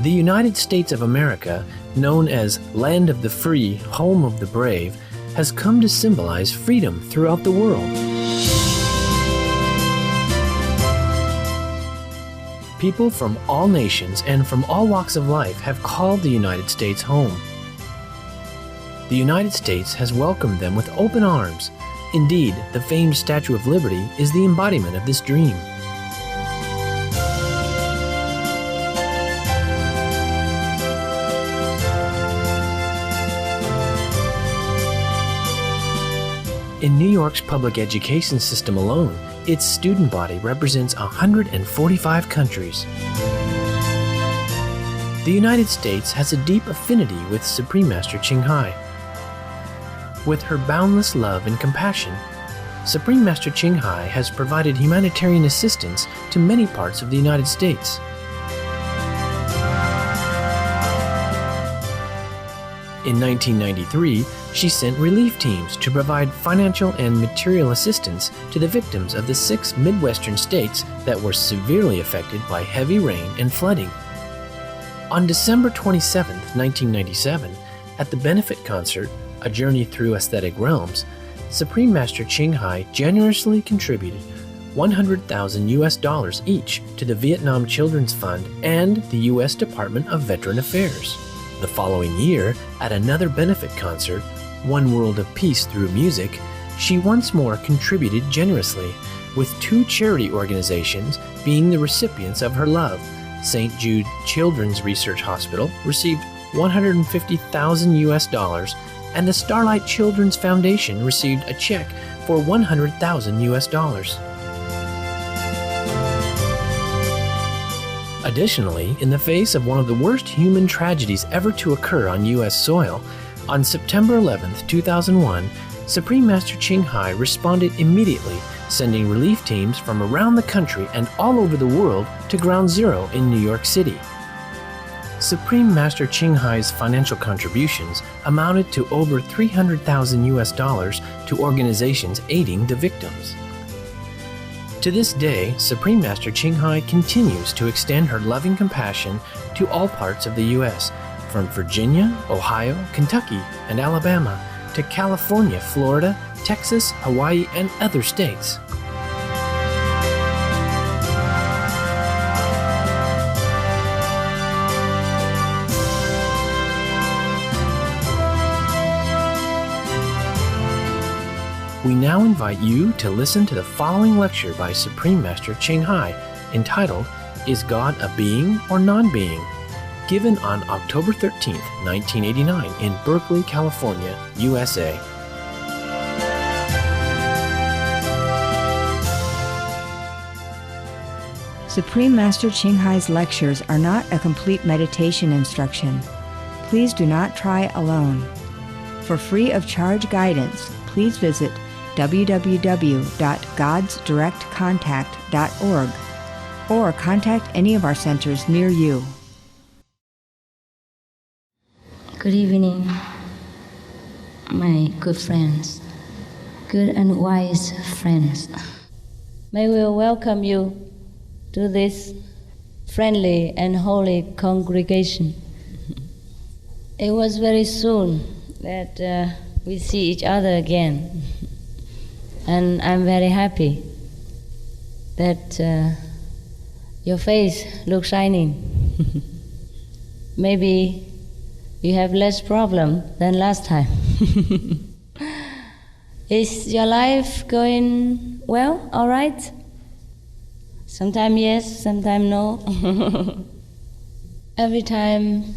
The United States of America, known as Land of the Free, Home of the Brave, has come to symbolize freedom throughout the world. People from all nations and from all walks of life have called the United States home. The United States has welcomed them with open arms. Indeed, the famed Statue of Liberty is the embodiment of this dream. In New York's public education system alone, its student body represents 145 countries. The United States has a deep affinity with Supreme Master Ching Hai. With her boundless love and compassion, Supreme Master Ching Hai has provided humanitarian assistance to many parts of the United States. In 1993, she sent relief teams to provide financial and material assistance to the victims of the 6 Midwestern states that were severely affected by heavy rain and flooding. On December 27, 1997, at the benefit concert, A Journey Through Aesthetic Realms, Supreme Master Ching Hai generously contributed $100,000 each to the Vietnam Children's Fund and the U.S. Department of Veteran Affairs. The following year, at another benefit concert, One World of Peace Through Music, she once more contributed generously, with 2 charity organizations being the recipients of her love. St. Jude Children's Research Hospital received $150,000, and the Starlight Children's Foundation received a check for $100,000. Additionally, in the face of one of the worst human tragedies ever to occur on U.S. soil, on September 11, 2001, Supreme Master Ching Hai responded immediately, sending relief teams from around the country and all over the world to Ground Zero in New York City. Supreme Master Ching Hai's financial contributions amounted to over $300,000 to organizations aiding the victims. To this day, Supreme Master Ching Hai continues to extend her loving compassion to all parts of the U.S., from Virginia, Ohio, Kentucky, and Alabama, to California, Florida, Texas, Hawaii, and other states. We now invite you to listen to the following lecture by Supreme Master Ching Hai, entitled, Is God a Being or Non-Being?, given on October 13, 1989 in Berkeley, California, USA. Supreme Master Ching Hai's lectures are not a complete meditation instruction. Please do not try alone. For free of charge guidance, please visit www.godsdirectcontact.org or contact any of our centers near you. Good evening, my good friends, good and wise friends. May we welcome you to this friendly and holy congregation. It was very soon that we see each other again. And I'm very happy that your face looks shining. Maybe you have less problem than last time. Is your life going well, all right? Sometime yes, sometime no. Every time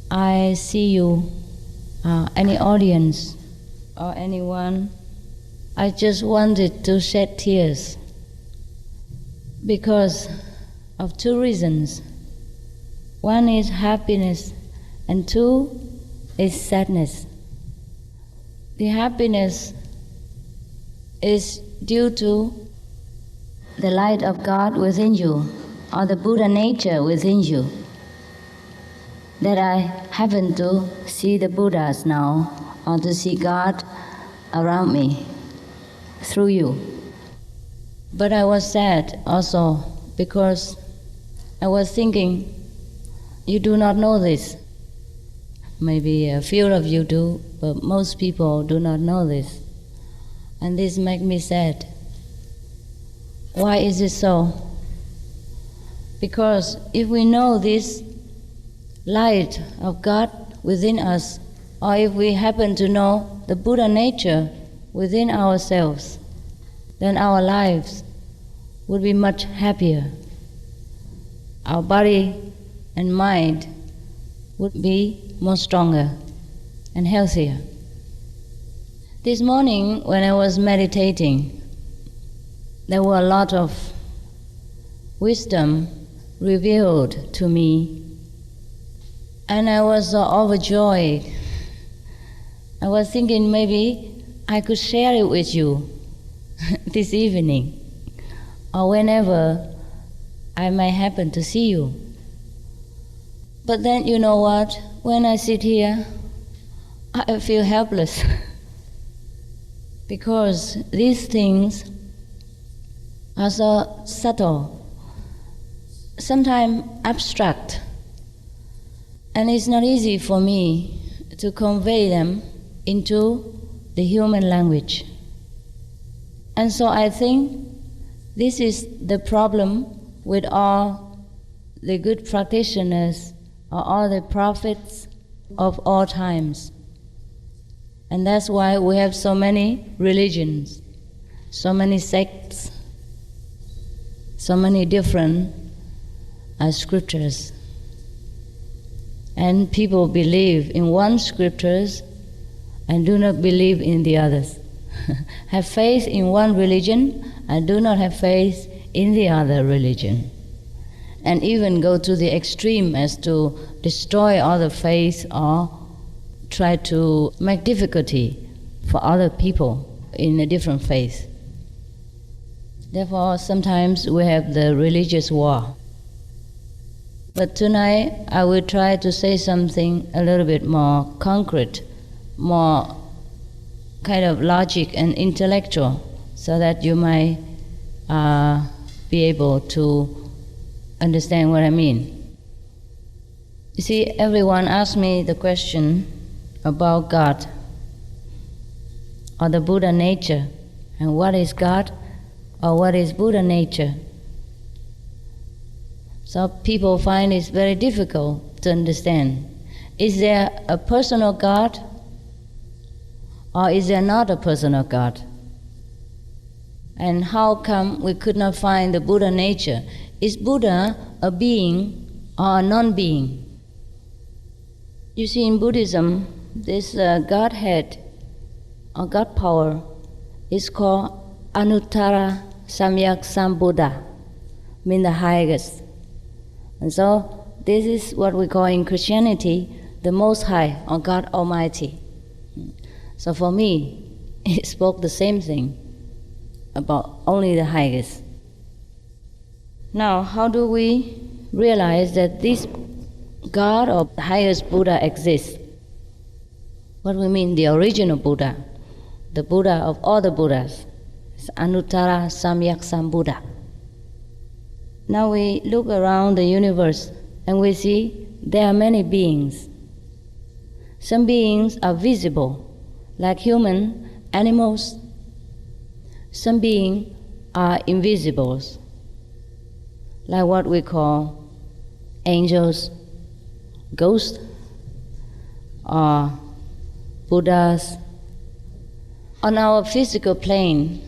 I see you, any audience or anyone, I just wanted to shed tears because of 2 reasons. One is happiness, and 2 is sadness. The happiness is due to the light of God within you, or the Buddha nature within you, that I happen to see the Buddhas now, or to see God around me through you. But I was sad also because I was thinking you do not know this. Maybe a few of you do, but most people do not know this. And this makes me sad. Why is it so? Because if we know this light of God within us, or if we happen to know the Buddha nature within ourselves, then our lives would be much happier. Our body and mind would be more stronger and healthier. This morning when I was meditating, there were a lot of wisdom revealed to me, and I was so overjoyed. I was thinking maybe I could share it with you this evening, or whenever I may happen to see you. But then, you know what? When I sit here, I feel helpless because these things are so subtle, sometimes abstract, and it's not easy for me to convey them into the human language. And so I think this is the problem with all the good practitioners or all the prophets of all times. And that's why we have so many religions, so many sects, so many different scriptures. And people believe in one scriptures and do not believe in the others. Have faith in one religion and do not have faith in the other religion. And even go to the extreme as to destroy other faiths or try to make difficulty for other people in a different faith. Therefore, sometimes we have the religious war. But tonight, I will try to say something a little bit more concrete, more kind of logic and intellectual, so that you might be able to understand what I mean. You see, everyone asks me the question about God or the Buddha nature, and what is God or what is Buddha nature. So people find it very difficult to understand. Is there a personal God or is there not a personal God? And how come we could not find the Buddha nature? Is Buddha a being or a non-being? You see, in Buddhism, this Godhead or God power is called Anuttara Samyak Sambuddha, means the highest. And so this is what we call in Christianity the Most High or God Almighty. So for me, it spoke the same thing about only the highest. Now, how do we realize that this God or highest Buddha exists? What we mean, the original Buddha, the Buddha of all the Buddhas, is Anuttara Samyak Sambuddha. Now we look around the universe and we see there are many beings. Some beings are visible, like human, animals. Some beings are invisible, like what we call angels, ghosts, or Buddhas. On our physical plane,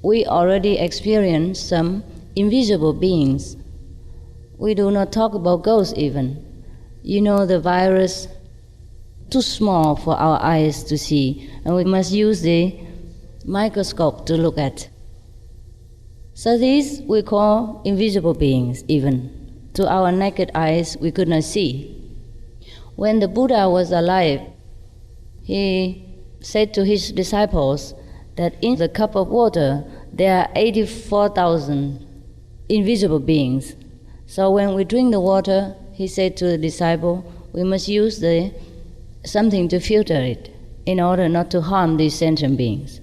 we already experience some invisible beings. We do not talk about ghosts even. You know, the virus, too small for our eyes to see, and we must use the microscope to look at. So these we call invisible beings even. To our naked eyes we could not see. When the Buddha was alive, he said to his disciples that in the cup of water there are 84,000 invisible beings. So when we drink the water, he said to the disciple, we must use something to filter it in order not to harm these sentient beings.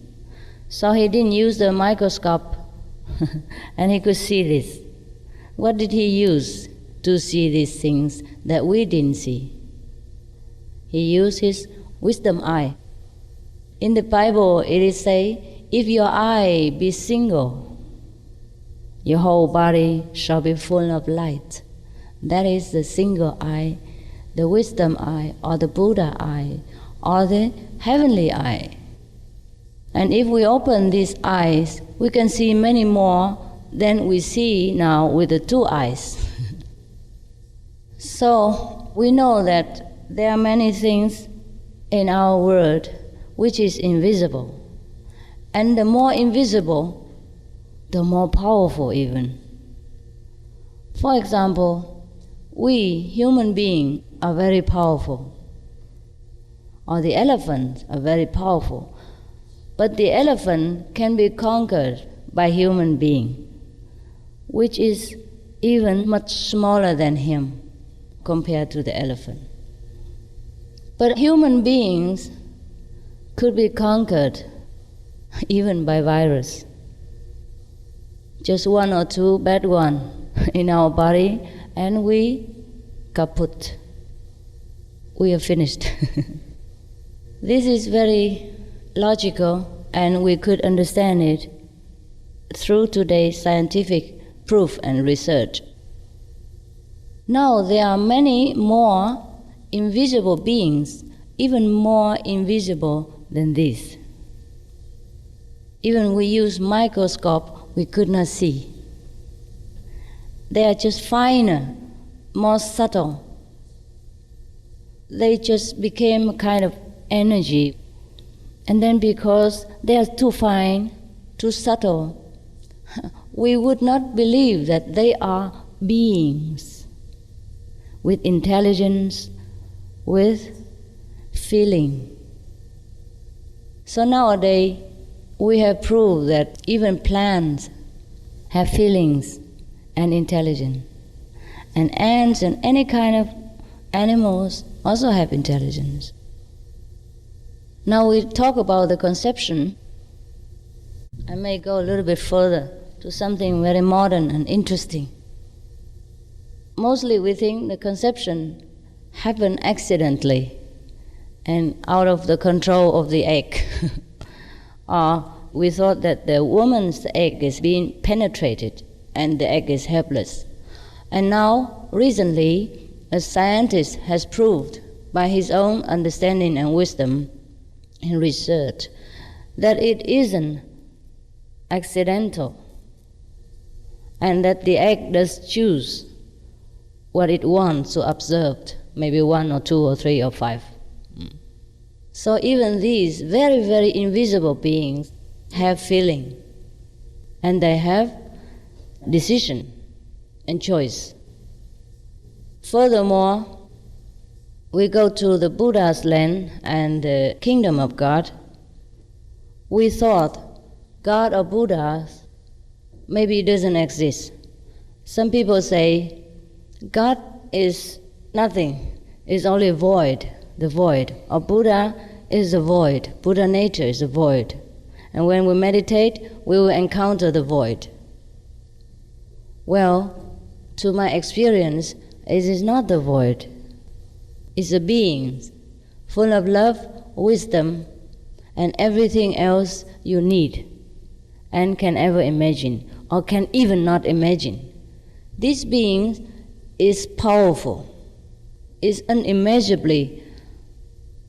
So he didn't use the microscope and he could see this. What did he use? to see these things that we didn't see. He used his wisdom eye. In the Bible, it is say, if your eye be single, your whole body shall be full of light. That is the single eye, the wisdom eye, or the Buddha eye, or the heavenly eye. And if we open these eyes, we can see many more than we see now with the two eyes. So we know that there are many things in our world which is invisible. And the more invisible, the more powerful even. For example, we human beings are very powerful. Or the elephants are very powerful. But the elephant can be conquered by human being, which is even much smaller than him compared to the elephant. But human beings could be conquered even by virus. Just one or two bad ones in our body and we kaput. We are finished. This is very logical and we could understand it through today's scientific proof and research. Now there are many more invisible beings, even more invisible than this. Even we use microscope, we could not see. They are just finer, more subtle. They just became a kind of energy. And then because they are too fine, too subtle, we would not believe that they are beings with intelligence, with feeling. So nowadays, we have proved that even plants have feelings and intelligence. And ants and any kind of animals also have intelligence. Now we talk about the conception. I may go a little bit further to something very modern and interesting. Mostly we think the conception happened accidentally and out of the control of the egg. Or we thought that the woman's egg is being penetrated and the egg is helpless. And now, recently, a scientist has proved by his own understanding and wisdom in research that it isn't accidental and that the egg does choose what it wants to observe, maybe 1 or 2 or 3 or 5. So even these very, very invisible beings have feeling and they have decision and choice. Furthermore, we go to the Buddha's land and the kingdom of God. We thought God or Buddha maybe doesn't exist. Some people say God is nothing, is only void, the void. Or Buddha is the void, Buddha nature is the void. And when we meditate, we will encounter the void. Well, to my experience, it is not the void. It's a being full of love, wisdom, and everything else you need and can ever imagine or can even not imagine. This being is powerful, is unimaginably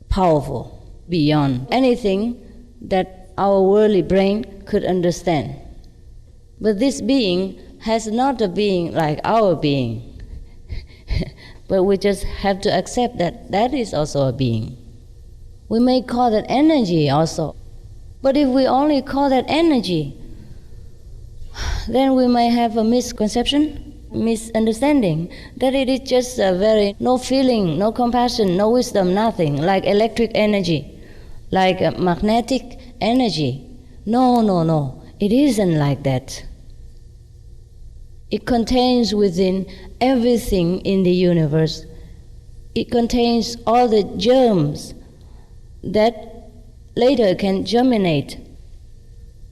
powerful beyond anything that our worldly brain could understand. But this being has not a being like our being. But we just have to accept that that is also a being. We may call that energy also. But if we only call that energy, then we may have a misconception, misunderstanding, that it is just a very no feeling, no compassion, no wisdom, nothing, like electric energy, like a magnetic energy. No. It isn't like that. It contains within everything in the universe. It contains all the germs that later can germinate.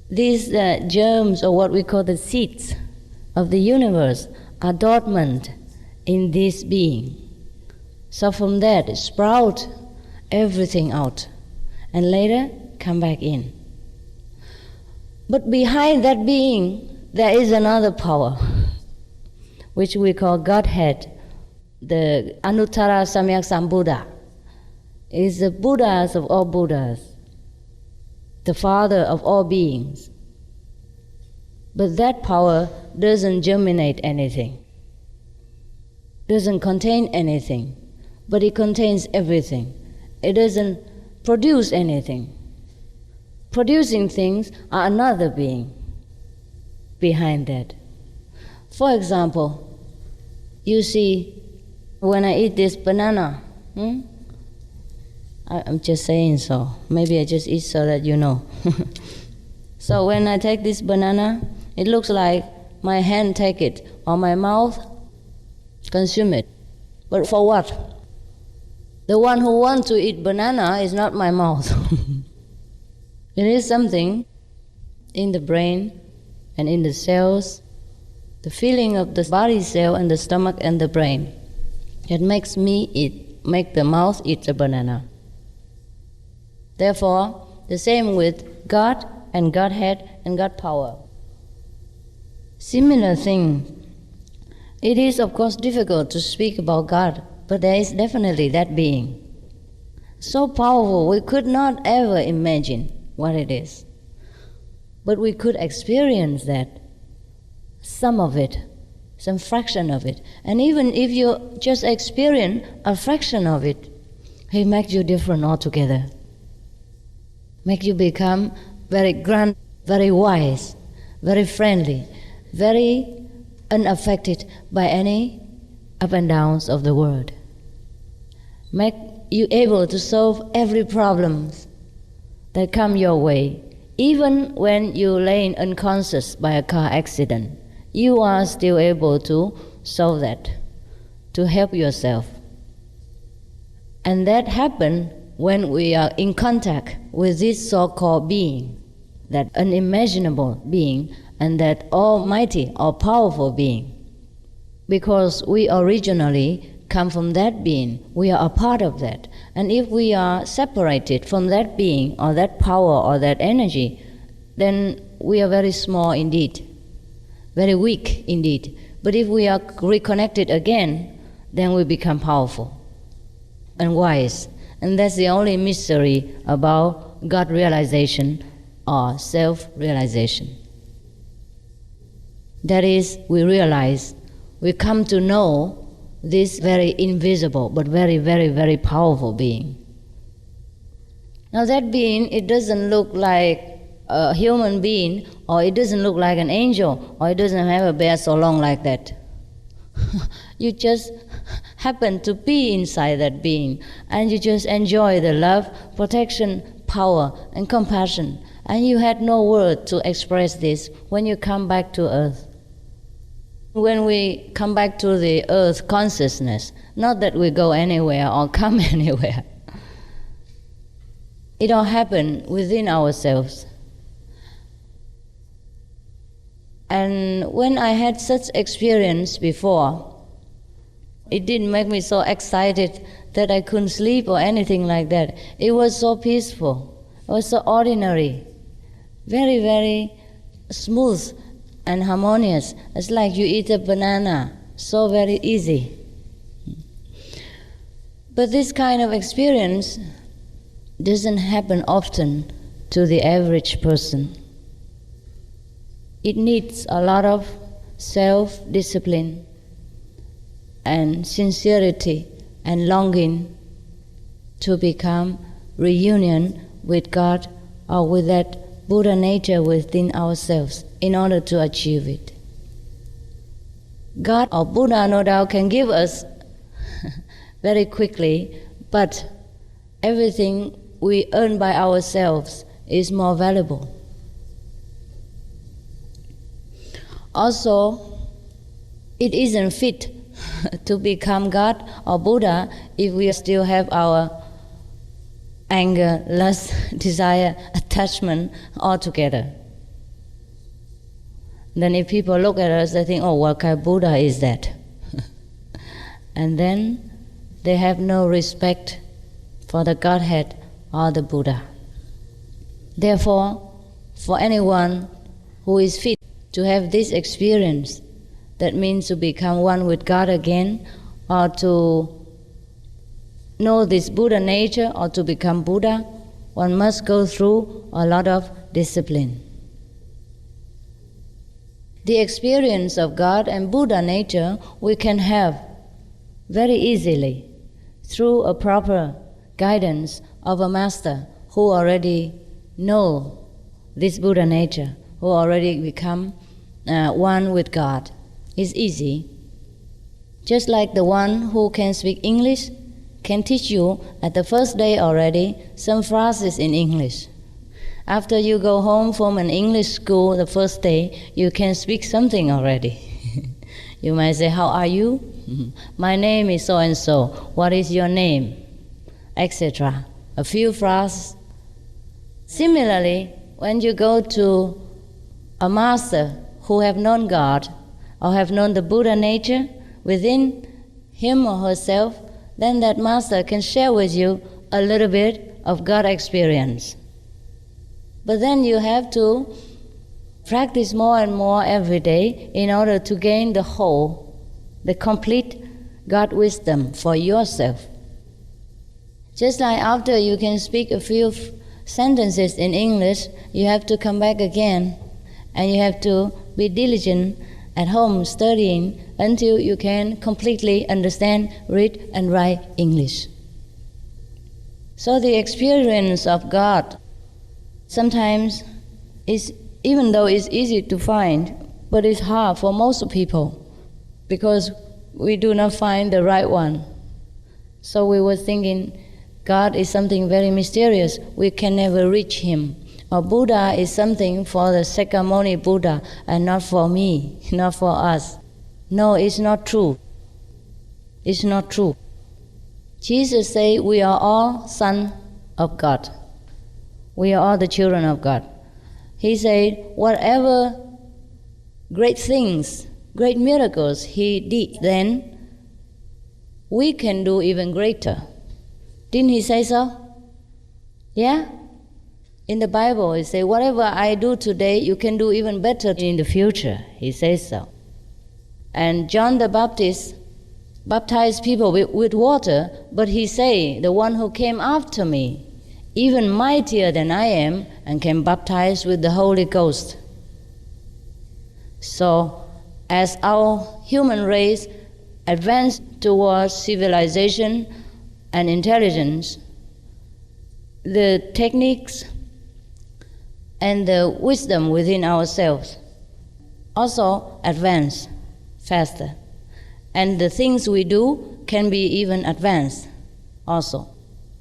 These germs, or what we call the seeds of the universe, are dormant in this being. So from that, sprout everything out, and later come back in. But behind that being, there is another power, which we call Godhead. The Anuttara Samyak Sambuddha is the Buddhas of all Buddhas, the father of all beings. But that power doesn't germinate anything, doesn't contain anything, but it contains everything. It doesn't produce anything. Producing things are another being behind that. For example, you see, when I eat this banana, I'm just saying so. Maybe I just eat so that you know. So when I take this banana, it looks like my hand take it, or my mouth consume it. But for what? The one who wants to eat banana is not my mouth. It is something in the brain and in the cells, the feeling of the body cell and the stomach and the brain that makes me eat, make the mouth eat the banana. Therefore, the same with God and Godhead and God power. Similar thing. It is of course difficult to speak about God, but there is definitely that being. So powerful, we could not ever imagine what it is. But we could experience that, some of it, some fraction of it. And even if you just experience a fraction of it, it makes you different altogether. Make you become very grand, very wise, very friendly, very unaffected by any up and downs of the world. Make you able to solve every problem that come your way. Even when you lay unconscious by a car accident, you are still able to solve that, to help yourself. And that happens when we are in contact with this so-called being, that unimaginable being, and that almighty or powerful being. Because we originally come from that being, we are a part of that. And if we are separated from that being or that power or that energy, then we are very small indeed, very weak indeed. But if we are reconnected again, then we become powerful and wise. And that's the only mystery about God realization or self-realization. That is, we realize, we come to know this very invisible but very, very, very powerful being. Now that being, it doesn't look like a human being, or it doesn't look like an angel, or it doesn't have a beard so long like that. You just happen to be inside that being, and you just enjoy the love, protection, power, and compassion. And you had no word to express this when you come back to earth. When we come back to the earth consciousness, not that we go anywhere or come anywhere. It all happened within ourselves. And when I had such experience before, it didn't make me so excited that I couldn't sleep or anything like that. It was so peaceful. It was so ordinary. Very, very smooth and harmonious. It's like you eat a banana, so very easy. But this kind of experience doesn't happen often to the average person. It needs a lot of self-discipline and sincerity and longing to become reunion with God or with that Buddha nature within ourselves in order to achieve it. God or Buddha no doubt can give us very quickly, but everything we earn by ourselves is more valuable. Also, it isn't fit to become God or Buddha if we still have our anger, lust, desire, attachment all together. Then if people look at us, they think, oh, what kind of Buddha is that? and then they have no respect for the Godhead or the Buddha. Therefore, for anyone who is fit to have this experience, that means to become one with God again, or to know this Buddha nature, or to become Buddha, one must go through a lot of discipline. The experience of God and Buddha nature we can have very easily through a proper guidance of a master who already know this Buddha nature, who already become one with God. It's easy. Just like the one who can speak English can teach you at the first day already some phrases in English. After you go home from an English school the first day, you can speak something already. You might say, "How are you?" "My name is so-and-so. What is your name?" etc. A few phrases. Similarly, when you go to a master who have known God or have known the Buddha nature within him or herself, then that master can share with you a little bit of God experience. But then you have to practice more and more every day in order to gain the whole, the complete God wisdom for yourself. Just like after you can speak a few sentences in English, you have to come back again and you have to be diligent at home studying until you can completely understand, read and write English. So the experience of God sometimes is, even though it's easy to find, but it's hard for most people because we do not find the right one. So we were thinking God is something very mysterious, we can never reach him. Or Buddha is something for the Sakyamuni Buddha and not for me, not for us. No, it's not true. It's not true. Jesus said we are all sons of God. We are all the children of God. He said whatever great things, great miracles he did then, we can do even greater. Didn't he say so? Yeah? In the Bible, it says, whatever I do today, you can do even better in the future. He says so. And John the Baptist baptized people with water, but he said, the one who came after me, even mightier than I am, and can baptize with the Holy Ghost. So, as our human race advances towards civilization and intelligence, the techniques and the wisdom within ourselves also advance faster. And the things we do can be even advanced also.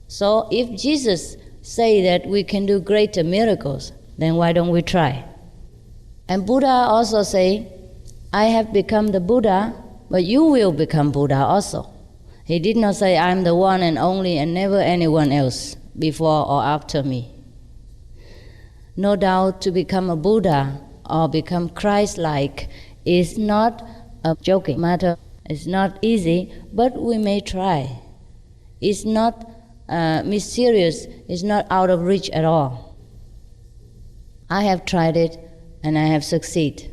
So if Jesus say that we can do greater miracles, then why don't we try? And Buddha also say, I have become the Buddha, but you will become Buddha also. He did not say, I'm the one and only and never anyone else before or after me. No doubt to become a Buddha or become Christ-like is not a joking matter. It's not easy, but we may try. It's not mysterious. It's not out of reach at all. I have tried it and I have succeeded.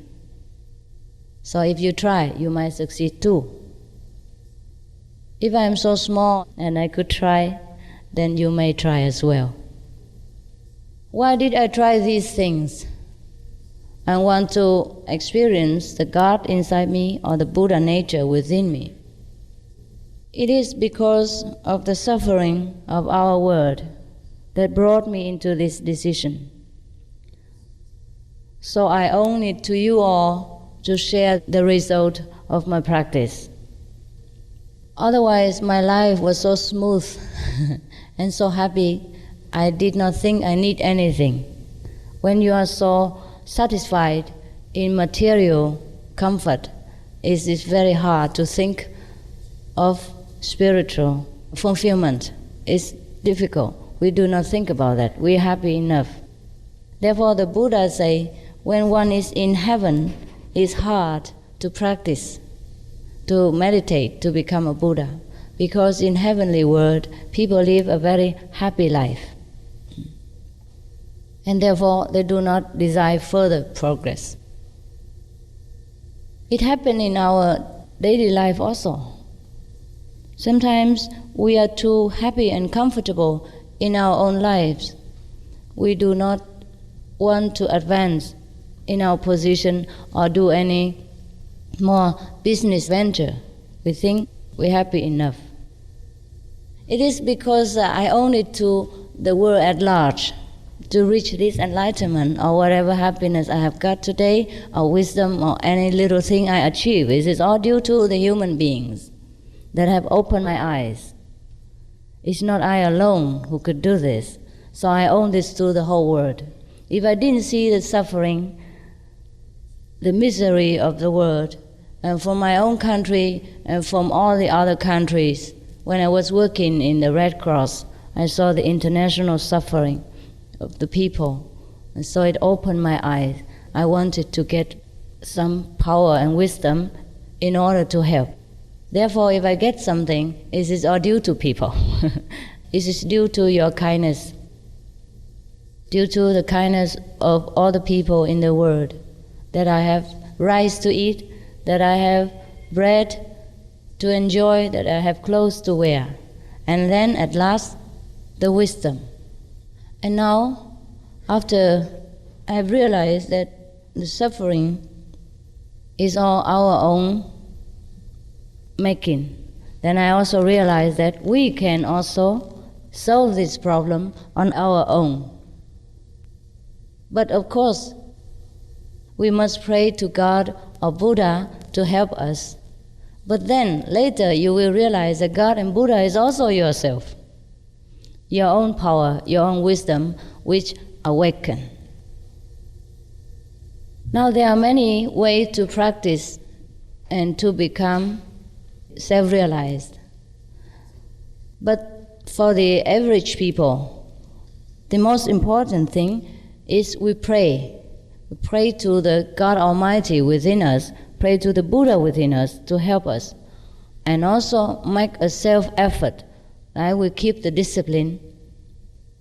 So if you try, you might succeed too. If I am so small and I could try, then you may try as well. Why did I try these things? I want to experience the God inside me or the Buddha nature within me. It is because of the suffering of our world that brought me into this decision. So I owe it to you all to share the result of my practice. Otherwise, my life was so smooth and so happy, I did not think I need anything. When you are so satisfied in material comfort, it is very hard to think of spiritual fulfillment. It's difficult. We do not think about that. We are happy enough. Therefore, the Buddha say, when one is in heaven, it's hard to practice. to meditate to become a Buddha, because in heavenly world people live a very happy life, and therefore they do not desire further progress. It happens in our daily life also. Sometimes we are too happy and comfortable in our own lives. We do not want to advance in our position or do any more business venture. We think we're happy enough. It is because I owe it to the world at large to reach this enlightenment or whatever happiness I have got today, or wisdom, or any little thing I achieve. It is all due to the human beings that have opened my eyes. It's not I alone who could do this, so I owe this to the whole world. If I didn't see the suffering, the misery of the world, and from my own country and from all the other countries, when I was working in the Red Cross, I saw the international suffering of the people, and so it opened my eyes. I wanted to get some power and wisdom in order to help. Therefore, if I get something, it is all due to people. It is due to your kindness, due to the kindness of all the people in the world, that I have rice to eat, that I have bread to enjoy, that I have clothes to wear, and then at last the wisdom. And now, after I have realized that the suffering is all our own making, then I also realize that we can also solve this problem on our own. But of course, we must pray to God or Buddha to help us. But then later you will realize that God and Buddha is also yourself, your own power, your own wisdom, which awaken. Now there are many ways to practice and to become self-realized. But for the average people, the most important thing is we pray. We pray to the God Almighty within us, pray to the Buddha within us to help us, and also make a self-effort. Right? We keep the discipline.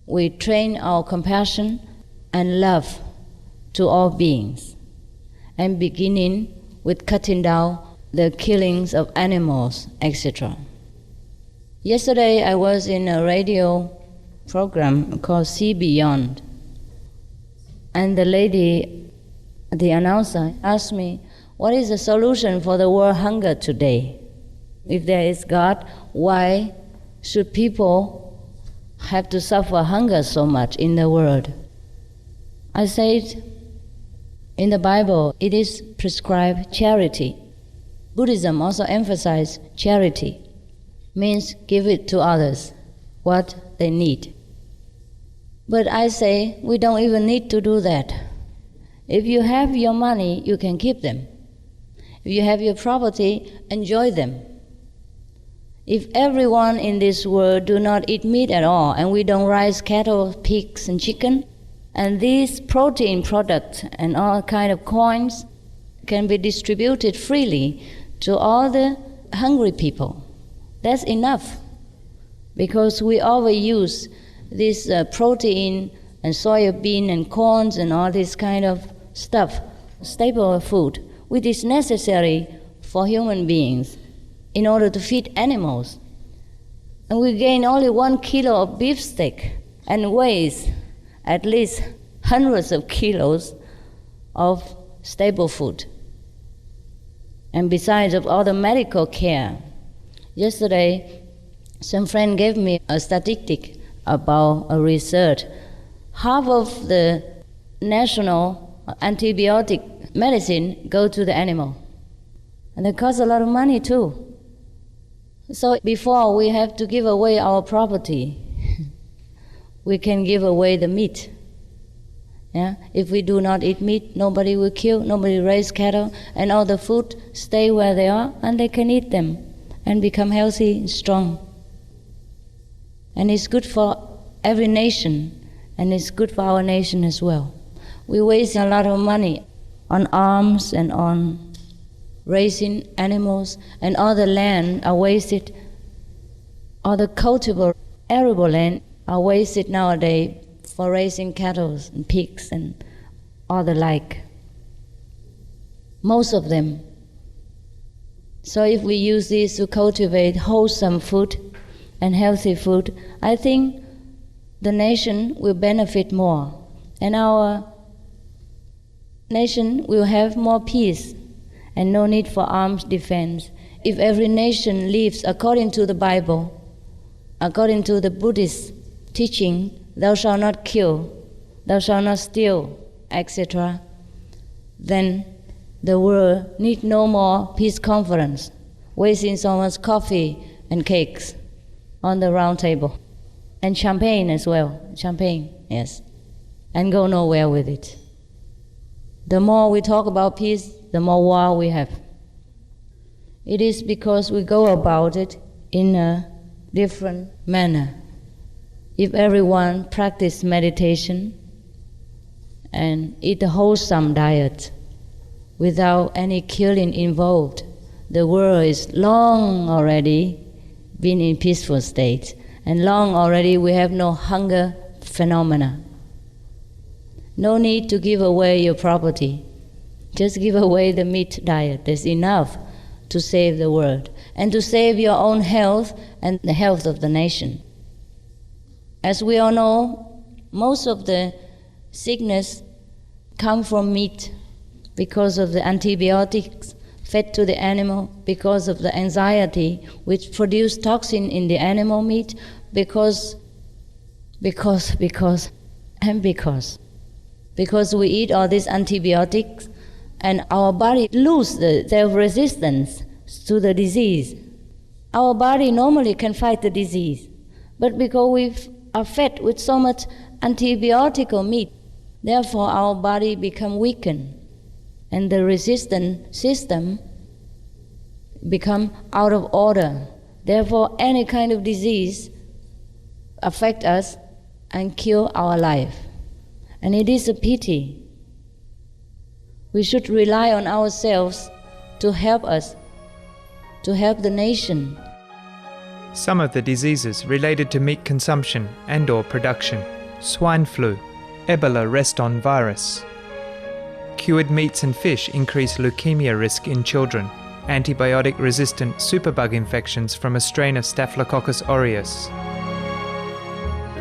We train our compassion and love to all beings, and beginning with cutting down the killings of animals, etc. Yesterday I was in a radio program called See Beyond, and the lady, the announcer, asked me, what is the solution for the world hunger today? If there is God, why should people have to suffer hunger so much in the world? I said, in the Bible, it is prescribed charity. Buddhism also emphasizes charity, means give it to others what they need. But I say, we don't even need to do that. If you have your money, you can keep them. If you have your property, enjoy them. If everyone in this world do not eat meat at all, and we don't raise cattle, pigs, and chicken, and these protein products and all kind of coins can be distributed freely to all the hungry people, that's enough. Because we overuse this protein and soybean and corns and all this kind of stuff, staple food, which is necessary for human beings in order to feed animals. And we gain only 1 kilo of beefsteak and weighs at least hundreds of kilos of staple food. And besides of all the medical care, yesterday some friend gave me a statistic about a research. Half of the national antibiotic medicine go to the animal. And it costs a lot of money too. So before we have to give away our property, we can give away the meat. Yeah? If we do not eat meat, nobody will kill, nobody raise cattle, and all the food stay where they are, and they can eat them and become healthy and strong. And it's good for every nation, and it's good for our nation as well. We waste a lot of money on arms and on raising animals, and all the land are wasted. All the cultivable, arable land are wasted nowadays for raising cattle and pigs and all the like. Most of them. So if we use this to cultivate wholesome food and healthy food, I think the nation will benefit more, and our nation will have more peace and no need for armed defense. If every nation lives according to the Bible, according to the Buddhist teaching, thou shalt not kill, thou shalt not steal, etc., then the world need no more peace conference, wasting so much coffee and cakes on the round table. And champagne as well, champagne, yes, and go nowhere with it. The more we talk about peace, the more war we have. It is because we go about it in a different manner. If everyone practice meditation and eat a wholesome diet without any killing involved, the world is long already been in peaceful state, and long already we have no hunger phenomena. No need to give away your property. Just give away the meat diet. There's enough to save the world and to save your own health and the health of the nation. As we all know, most of the sickness come from meat because of the antibiotics fed to the animal, because of the anxiety which produce toxin in the animal meat, because we eat all these antibiotics and our body lose the self-resistance to the disease. Our body normally can fight the disease, but because we are fed with so much antibiotic meat, therefore our body become weakened and the resistant system become out of order. Therefore any kind of disease affect us and kill our life. And it is a pity. We should rely on ourselves to help us, to help the nation. Some of the diseases related to meat consumption and/or production: swine flu, Ebola reston virus. Cured meats and fish increase leukemia risk in children. Antibiotic-resistant superbug infections from a strain of Staphylococcus aureus.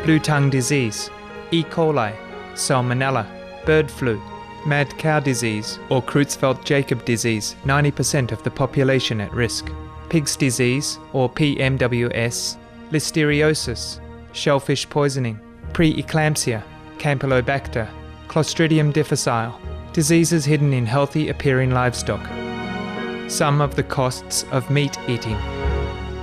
Blue tongue disease, E. coli, Salmonella, bird flu, mad cow disease or Creutzfeldt-Jakob disease, 90% of the population at risk. Pig's disease or PMWS, listeriosis, shellfish poisoning, preeclampsia, Campylobacter, Clostridium difficile, diseases hidden in healthy appearing livestock. Some of the costs of meat eating.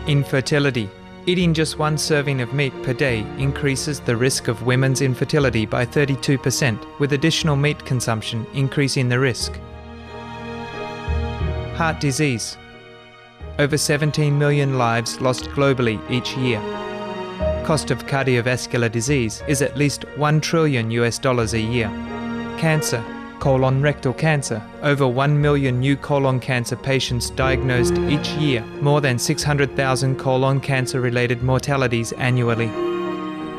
Infertility. Eating just one serving of meat per day increases the risk of women's infertility by 32%, with additional meat consumption increasing the risk. Heart disease. Over 17 million lives lost globally each year. Cost of cardiovascular disease is at least $1 trillion a year. Cancer. Colon rectal cancer. Over 1 million new colon cancer patients diagnosed each year, more than 600,000 colon cancer-related mortalities annually.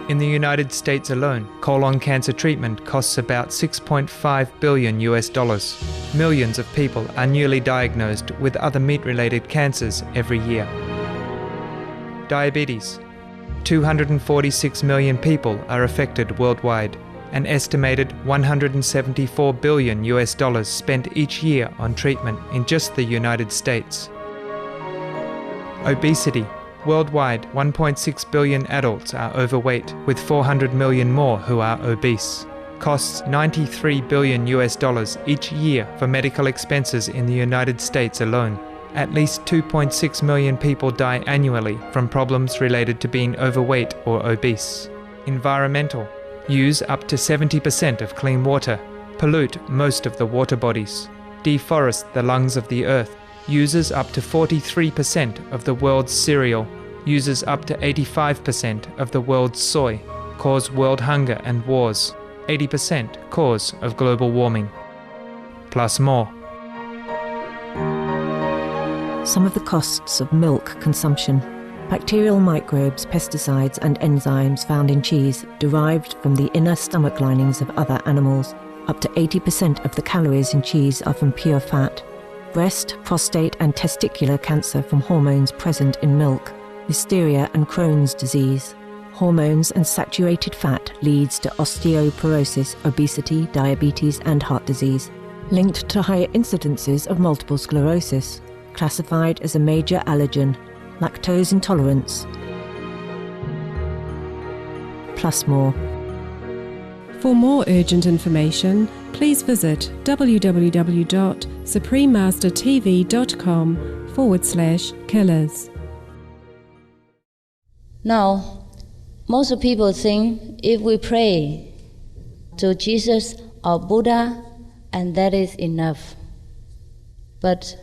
In the United States alone, colon cancer treatment costs about $6.5 billion. Millions of people are newly diagnosed with other meat-related cancers every year. Diabetes. 246 million people are affected worldwide. An estimated $174 billion spent each year on treatment in just the United States. Obesity. Worldwide, 1.6 billion adults are overweight, with 400 million more who are obese. Costs $93 billion each year for medical expenses in the United States alone. At least 2.6 million people die annually from problems related to being overweight or obese. Environmental. Use up to 70% of clean water. Pollute most of the water bodies. Deforest the lungs of the earth. Uses up to 43% of the world's cereal. Uses up to 85% of the world's soy. Cause world hunger and wars. 80% cause of global warming. Plus more. Some of the costs of milk consumption. Bacterial microbes, pesticides and enzymes found in cheese derived from the inner stomach linings of other animals. Up to 80% of the calories in cheese are from pure fat. Breast, prostate and testicular cancer from hormones present in milk. Listeria and Crohn's disease. Hormones and saturated fat leads to osteoporosis, obesity, diabetes and heart disease. Linked to higher incidences of multiple sclerosis. Classified as a major allergen. Lactose intolerance. Plus more. For more urgent information, please visit www.suprememastertv.com/killers. Now, most people think if we pray to Jesus or Buddha, and that is enough. But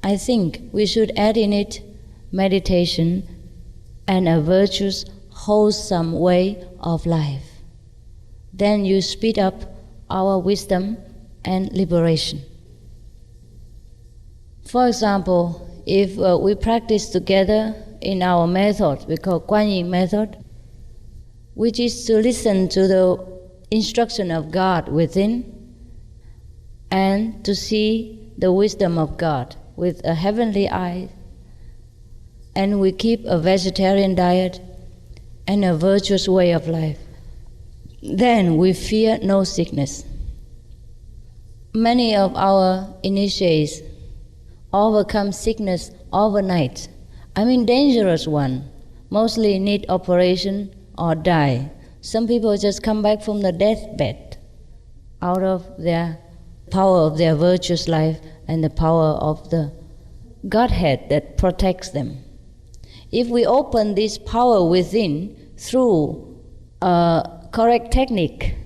I think we should add in it meditation and a virtuous, wholesome way of life. Then you speed up our wisdom and liberation. For example, if we practice together in our method, we call Guan Yin method, which is to listen to the instruction of God within and to see the wisdom of God with a heavenly eye, and we keep a vegetarian diet and a virtuous way of life, then we fear no sickness. Many of our initiates overcome sickness overnight. I mean dangerous one, mostly need operation or die. Some people just come back from the deathbed out of their power of their virtuous life and the power of the Godhead that protects them. If we open this power within through a correct technique,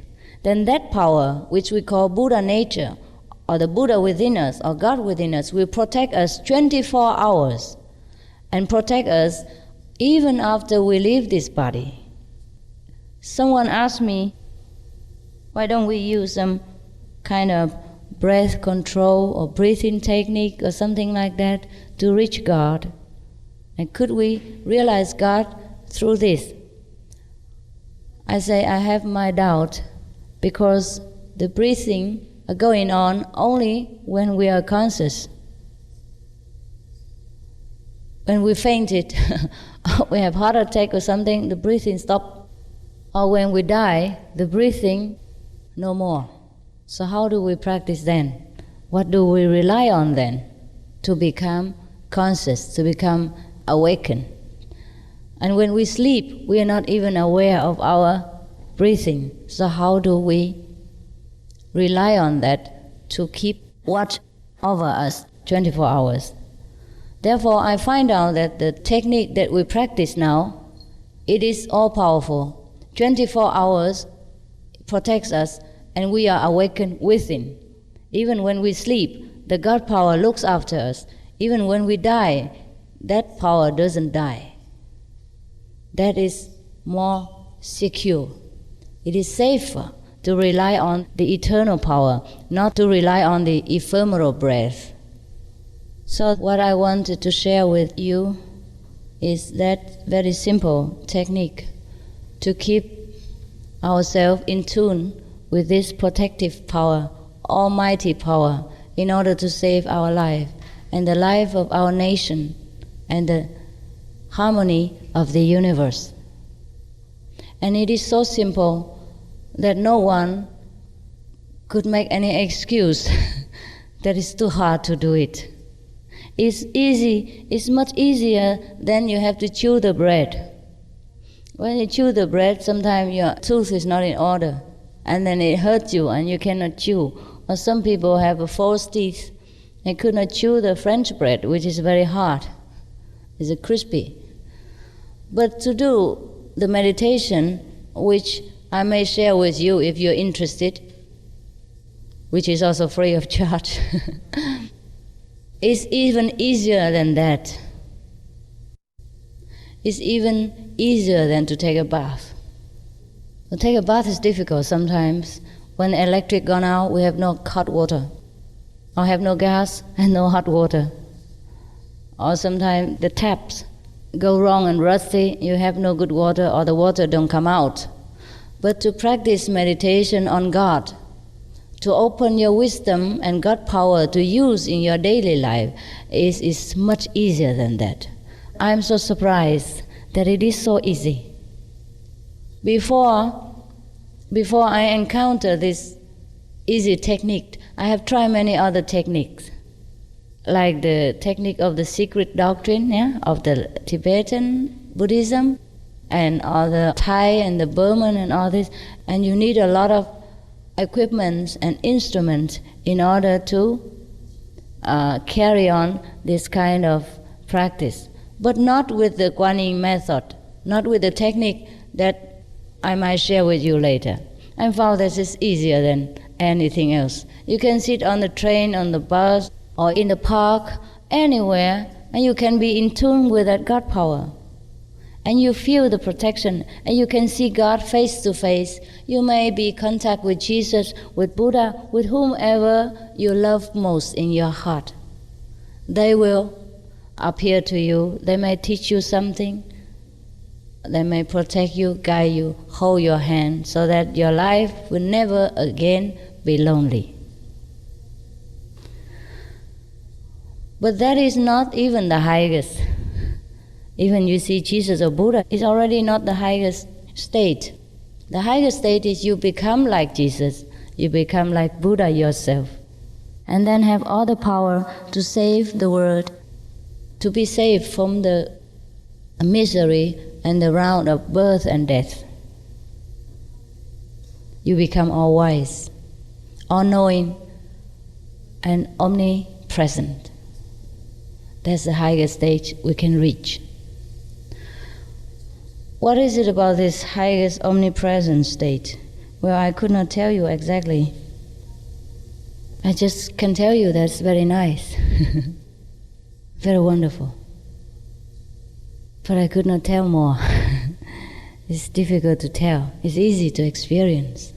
then that power, which we call Buddha nature, or the Buddha within us, or God within us, will protect us 24 hours and protect us even after we leave this body. Someone asked me, why don't we use some kind of breath control or breathing technique or something like that to reach God? And could we realize God through this? I say I have my doubt, because the breathing are going on only when we are conscious. When we fainted, we have heart attack or something, the breathing stop. Or when we die, the breathing no more. So how do we practice then? What do we rely on then to become conscious, to become awakened? And when we sleep, we are not even aware of our breathing. So how do we rely on that to keep watch over us 24 hours? Therefore, I find out that the technique that we practice now, it is all powerful. 24 hours protects us, and we are awakened within. Even when we sleep, the God power looks after us. Even when we die, that power doesn't die. That is more secure. It is safer to rely on the eternal power, not to rely on the ephemeral breath. So what I wanted to share with you is that very simple technique to keep ourselves in tune with this protective power, almighty power, in order to save our life and the life of our nation and the harmony of the universe. And it is so simple that no one could make any excuse that it's too hard to do it. It's easy, it's much easier than you have to chew the bread. When you chew the bread, sometimes your tooth is not in order, and then it hurts you and you cannot chew. Or some people have false teeth. They could not chew the French bread, which is very hard. It's crispy. But to do the meditation, which I may share with you if you're interested, which is also free of charge, it's even easier than that. It's even easier than to take a bath. To take a bath is difficult sometimes. When the electric gone out, we have no hot water, or have no gas and no hot water. or sometimes the taps go wrong and rusty, you have no good water, or the water don't come out. But to practice meditation on God, to open your wisdom and God power to use in your daily life is much easier than that. I'm so surprised that it is so easy. Before I encounter this easy technique, I have tried many other techniques, like the technique of the secret doctrine, of the Tibetan Buddhism, and all the Thai and the Burman and all this, and you need a lot of equipment and instruments in order to carry on this kind of practice, but not with the Kuan Yin method, not with the technique that I might share with you later. I found this is easier than anything else. You can sit on the train, on the bus, or in the park, anywhere, and you can be in tune with that God power. And you feel the protection, and you can see God face to face. You may be in contact with Jesus, with Buddha, with whomever you love most in your heart. They will appear to you. They may teach you something. They may protect you, guide you, hold your hand, so that your life will never again be lonely. But that is not even the highest. Even you see Jesus or Buddha is already not the highest state. The highest state is you become like Jesus, you become like Buddha yourself, and then have all the power to save the world, to be saved from the misery and the round of birth and death. You become all-wise, all-knowing, and omnipresent. That's the highest stage we can reach. What is it about this highest omnipresent state? Well, I could not tell you exactly. I just can tell you that's very nice, very wonderful. But I could not tell more. It's difficult to tell. It's easy to experience.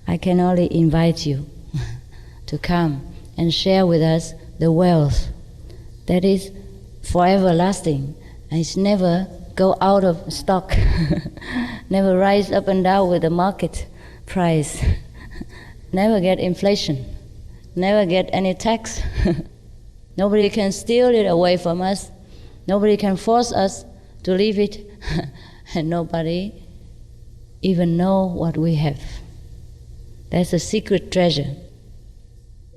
I can only invite you to come and share with us the wealth that is forever lasting, and it's never go out of stock, never rise up and down with the market price, never get inflation, never get any tax. Nobody can steal it away from us. Nobody can force us to leave it, and nobody even know what we have. That's a secret treasure.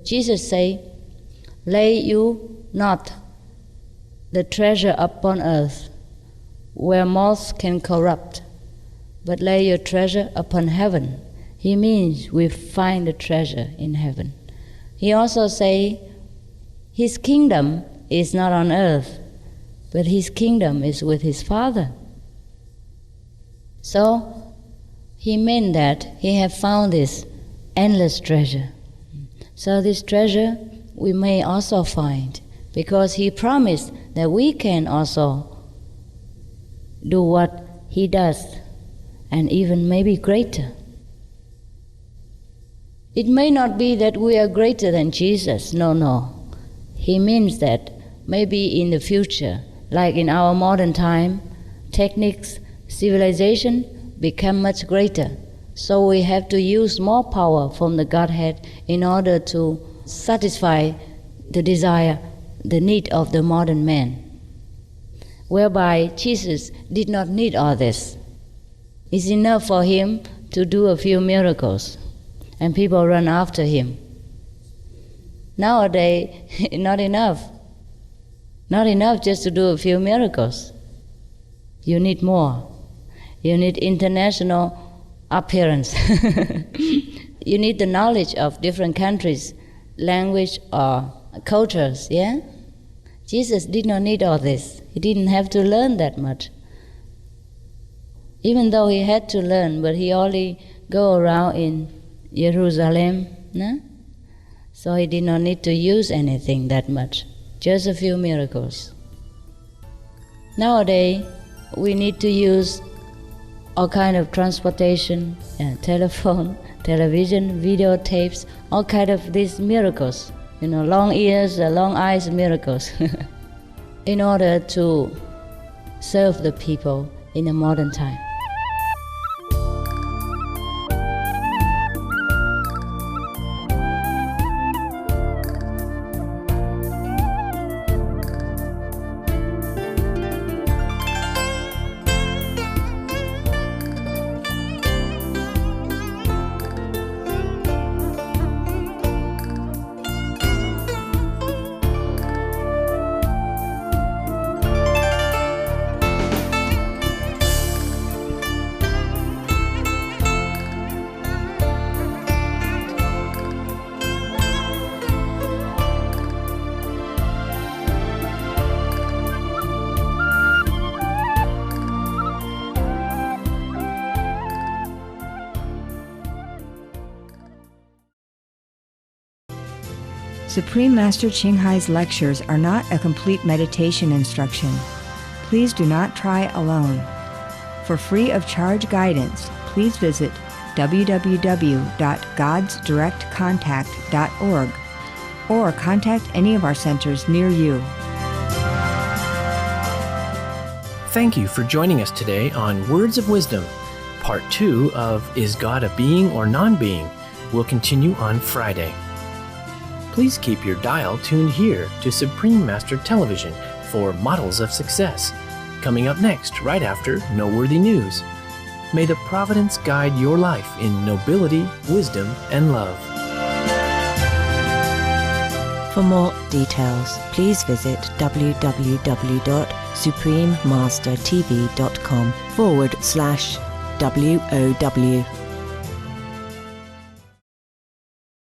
Jesus say, lay you not the treasure upon earth, where moths can corrupt, but lay your treasure upon heaven. He means we find the treasure in heaven. He also say, his kingdom is not on earth, but his kingdom is with his Father. So he meant that he have found this endless treasure. So this treasure we may also find, because he promised that we can also do what he does, and even maybe greater. It may not be that we are greater than Jesus, no. He means that maybe in the future, like in our modern time, techniques, civilization become much greater. So we have to use more power from the Godhead in order to satisfy the desire, the need of the modern man, whereby Jesus did not need all this. It's enough for him to do a few miracles, and people run after him. Nowadays, not enough. Not enough just to do a few miracles. You need more. You need international appearance. You need the knowledge of different countries, language or cultures, yeah? Jesus did not need all this. He didn't have to learn that much. Even though he had to learn, but he only go around in Jerusalem, no? So he did not need to use anything that much, just a few miracles. Nowadays, we need to use all kind of transportation, telephone, television, videotapes, all kind of these miracles. Long ears, long eyes miracles. in order to serve the people in the modern time. Supreme Master Ching Hai's lectures are not a complete meditation instruction. Please do not try alone. For free of charge guidance, please visit www.godsdirectcontact.org or contact any of our centers near you. Thank you for joining us today on Words of Wisdom. Part 2 of Is God a Being or Non-Being will continue on Friday. Please keep your dial tuned here to Supreme Master Television for Models of Success, coming up next right after Noteworthy News. May the Providence guide your life in nobility, wisdom, and love. For more details, please visit www.suprememastertv.com/WOW.